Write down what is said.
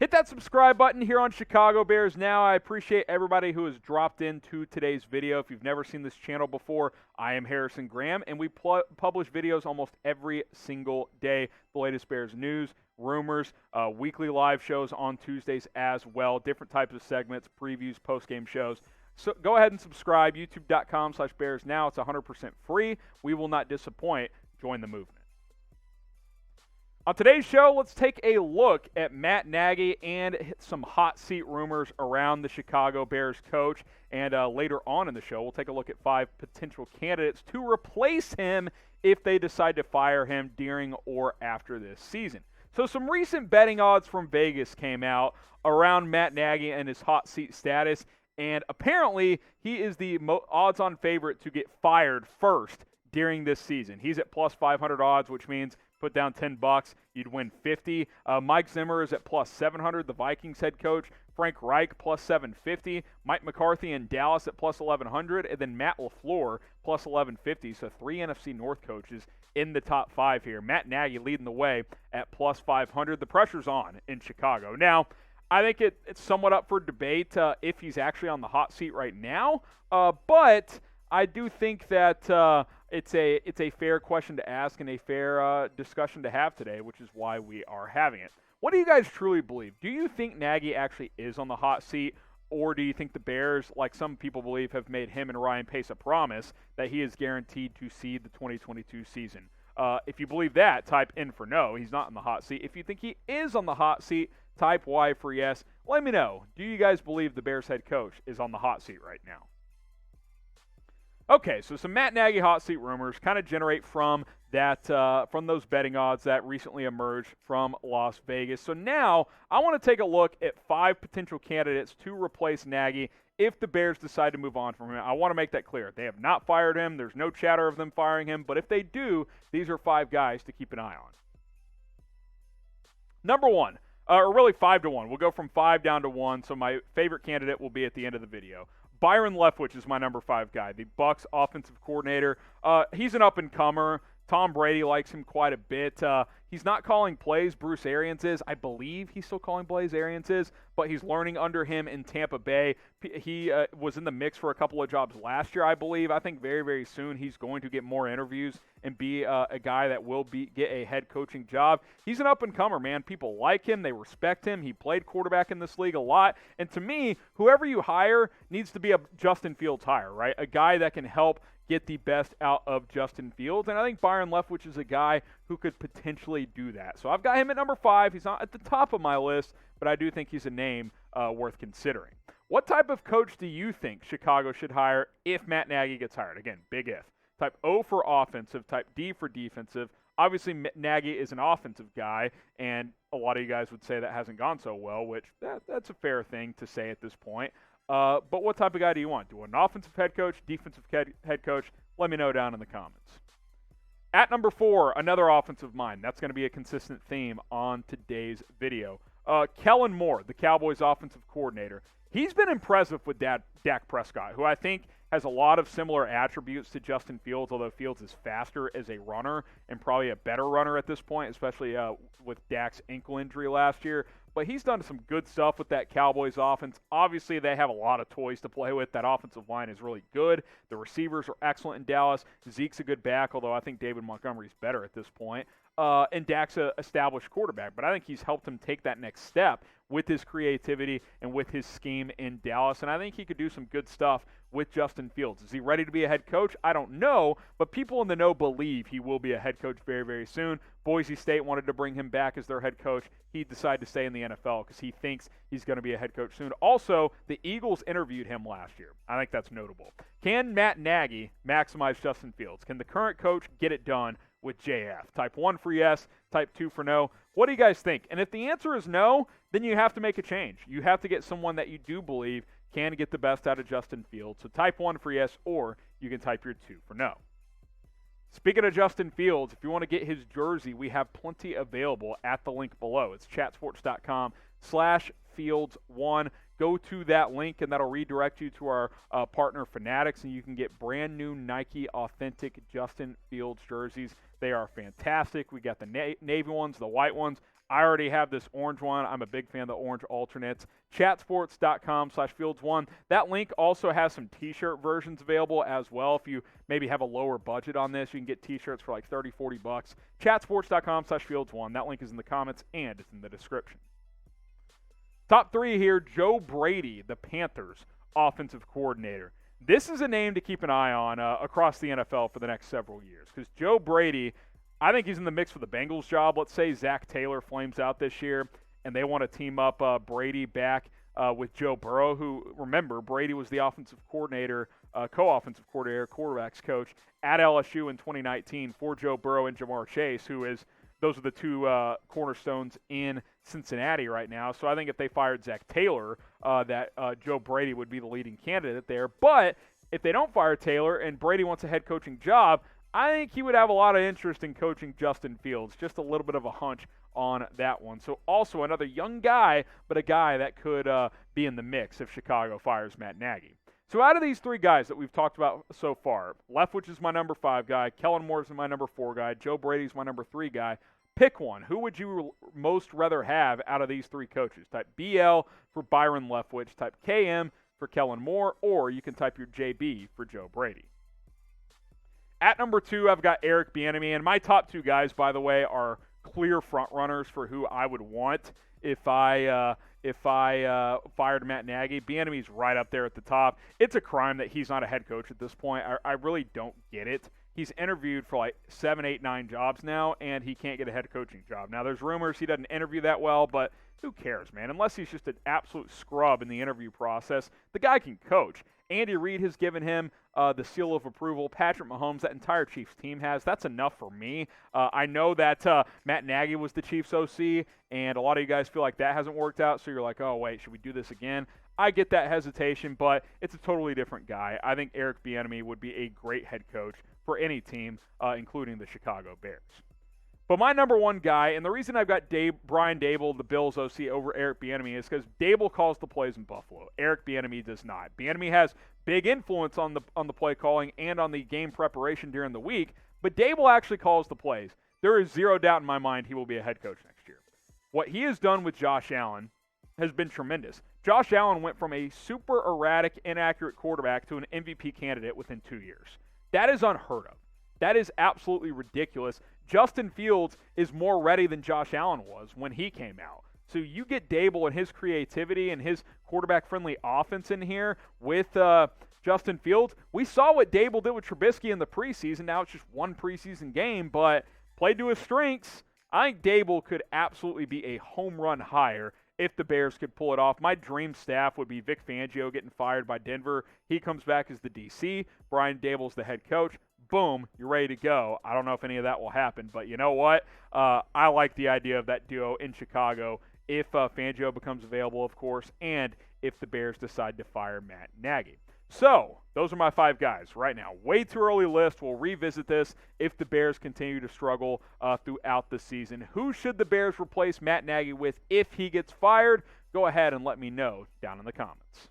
Hit that subscribe button here on Chicago Bears Now. I appreciate everybody who has dropped into today's video. If you've never seen this channel before, I am Harrison Graham, and we publish videos almost every single day. The latest Bears news, rumors, weekly live shows on Tuesdays as well, different types of segments, previews, post-game shows. So go ahead and subscribe, youtube.com/BearsNow. It's 100% free. We will not disappoint. Join the movement. On today's show, let's take a look at Matt Nagy and some hot seat rumors around the Chicago Bears coach. And later on in the show, we'll take a look at 5 potential candidates to replace him if they decide to fire him during or after this season. So some recent betting odds from Vegas came out around Matt Nagy and his hot seat status. And apparently, he is the odds-on favorite to get fired first during this season. He's at plus 500 odds, which means put down $10, you'd win 50. Mike Zimmer is at plus 700, the Vikings head coach. Frank Reich plus 750. Mike McCarthy in Dallas at plus 1100, and then Matt LaFleur plus 1150. So 3 NFC North coaches in the top 5 here. Matt Nagy leading the way at plus 500. The pressure's on in Chicago. Now, I think it's somewhat up for debate if he's actually on the hot seat right now, but I do think that it's a fair question to ask and a fair discussion to have today, which is why we are having it. What do you guys truly believe? Do you think Nagy actually is on the hot seat, or do you think the Bears, like some people believe, have made him and Ryan Pace a promise that he is guaranteed to see the 2022 season? If you believe that, type in for no. He's not on the hot seat. If you think he is on the hot seat, type Y for yes. Let me know. Do you guys believe the Bears head coach is on the hot seat right now? Okay, so some Matt Nagy hot seat rumors kind of generate from that from those betting odds that recently emerged from Las Vegas. So now I want to take a look at 5 potential candidates to replace Nagy if the Bears decide to move on from him. I want to make that clear. They have not fired him. There's no chatter of them firing him. But if they do, these are 5 guys to keep an eye on. Number 1, or really 5 to 1. We'll go from 5 down to 1. So my favorite candidate will be at the end of the video. Byron Leftwich is my number 5 guy, the Bucs offensive coordinator. He's an up-and-comer. Tom Brady likes him quite a bit. He's not calling plays. Bruce Arians is. I believe he's still calling plays. Arians is, but he's learning under him in Tampa Bay. He was in the mix for a couple of jobs last year, I believe. I think very, very soon he's going to get more interviews and be a guy that will get a head coaching job. He's an up-and-comer, man. People like him. They respect him. He played quarterback in this league a lot. And to me, whoever you hire needs to be a Justin Fields hire, right? A guy that can help get the best out of Justin Fields. And I think Byron Leftwich is a guy who could potentially do that. So I've got him at number 5. He's not at the top of my list, but I do think he's a name worth considering. What type of coach do you think Chicago should hire if Matt Nagy gets hired? Again, big if. Type O for offensive, type D for defensive. Obviously, Nagy is an offensive guy, and a lot of you guys would say that hasn't gone so well, which that's a fair thing to say at this point. But what type of guy do you want? Do you want an offensive head coach, defensive head coach? Let me know down in the comments. At number 4, another offensive mind. That's going to be a consistent theme on today's video. Kellen Moore, the Cowboys offensive coordinator. He's been impressive with Dak Prescott, who I think has a lot of similar attributes to Justin Fields, although Fields is faster as a runner and probably a better runner at this point, especially with Dak's ankle injury last year. But he's done some good stuff with that Cowboys offense. Obviously, they have a lot of toys to play with. That offensive line is really good. The receivers are excellent in Dallas. Zeke's a good back, although I think David Montgomery's better at this point. And Dak's an established quarterback. But I think he's helped him take that next step with his creativity and with his scheme in Dallas. And I think he could do some good stuff with Justin Fields. Is he ready to be a head coach? I don't know, but people in the know believe he will be a head coach very, very soon. Boise State wanted to bring him back as their head coach. He decided to stay in the NFL because he thinks he's going to be a head coach soon. Also, the Eagles interviewed him last year. I think that's notable. Can Matt Nagy maximize Justin Fields? Can the current coach get it done with JF? Type 1 for yes, type 2 for no. What do you guys think? And if the answer is no, then you have to make a change. You have to get someone that you do believe can get the best out of Justin Fields. So type 1 for yes, or you can type your 2 for no. Speaking of Justin Fields, if you want to get his jersey, we have plenty available at the link below. It's chatsports.com/Fields1. Go to that link, and that'll redirect you to our partner Fanatics, and you can get brand new Nike authentic Justin Fields jerseys. They are fantastic. We got the navy ones, the white ones. I already have this orange one. I'm a big fan of the orange alternates. Chatsports.com/Fields1. That link also has some t-shirt versions available as well. If you maybe have a lower budget on this, you can get t-shirts for like 30, 40 bucks. Chatsports.com/Fields1. That link is in the comments and it's in the description. Top 3 here, Joe Brady, the Panthers offensive coordinator. This is a name to keep an eye on across the NFL for the next several years because Joe Brady, I think he's in the mix for the Bengals job. Let's say Zach Taylor flames out this year and they want to team up Brady back with Joe Burrow, who, remember, Brady was the offensive coordinator, co-offensive coordinator, quarterbacks coach at LSU in 2019 for Joe Burrow and Jamar Chase, those are the two cornerstones in Cincinnati right now. So I think if they fired Zach Taylor, that Joe Brady would be the leading candidate there. But if they don't fire Taylor and Brady wants a head coaching job, I think he would have a lot of interest in coaching Justin Fields. Just a little bit of a hunch on that one. So also another young guy, but a guy that could be in the mix if Chicago fires Matt Nagy. So out of these 3 guys that we've talked about so far, Leftwich is my number 5 guy, Kellen Moore is my number 4 guy, Joe Brady's my number 3 guy. Pick one. Who would you most rather have out of these 3 coaches? Type BL for Byron Leftwich, type KM for Kellen Moore, or you can type your JB for Joe Brady. At number 2, I've got Eric Bieniemy, and my top 2 guys, by the way, are clear front runners for who I would want if I fired Matt Nagy. Bieniemy's right up there at the top. It's a crime that he's not a head coach at this point. I really don't get it. He's interviewed for like 7, 8, 9 jobs now, and he can't get a head coaching job. Now, there's rumors he doesn't interview that well, but who cares, man? Unless he's just an absolute scrub in the interview process, the guy can coach. Andy Reid has given him the seal of approval. Patrick Mahomes, that entire Chiefs team has. That's enough for me. I know that Matt Nagy was the Chiefs OC, and a lot of you guys feel like that hasn't worked out, so you're like, oh, wait, should we do this again? I get that hesitation, but it's a totally different guy. I think Eric Bieniemy would be a great head coach for any team, including the Chicago Bears. But my number 1 guy, and the reason I've got Brian Daboll, the Bills OC, over Eric Bieniemy is because Daboll calls the plays in Buffalo. Eric Bieniemy does not. Bieniemy has big influence on the play calling and on the game preparation during the week, but Daboll actually calls the plays. There is zero doubt in my mind he will be a head coach next year. What he has done with Josh Allen has been tremendous. Josh Allen went from a super erratic, inaccurate quarterback to an MVP candidate within 2 years. That is unheard of. That is absolutely ridiculous. Justin Fields is more ready than Josh Allen was when he came out. So you get Daboll and his creativity and his quarterback-friendly offense in here with Justin Fields. We saw what Daboll did with Trubisky in the preseason. Now it's just one preseason game, but played to his strengths. I think Daboll could absolutely be a home run hire if the Bears could pull it off. My dream staff would be Vic Fangio getting fired by Denver. He comes back as the DC. Brian Daboll's the head coach. Boom, you're ready to go. I don't know if any of that will happen, but you know what? I like the idea of that duo in Chicago if Fangio becomes available, of course, and if the Bears decide to fire Matt Nagy. So, those are my 5 guys right now. Way too early list. We'll revisit this if the Bears continue to struggle throughout the season. Who should the Bears replace Matt Nagy with if he gets fired? Go ahead and let me know down in the comments.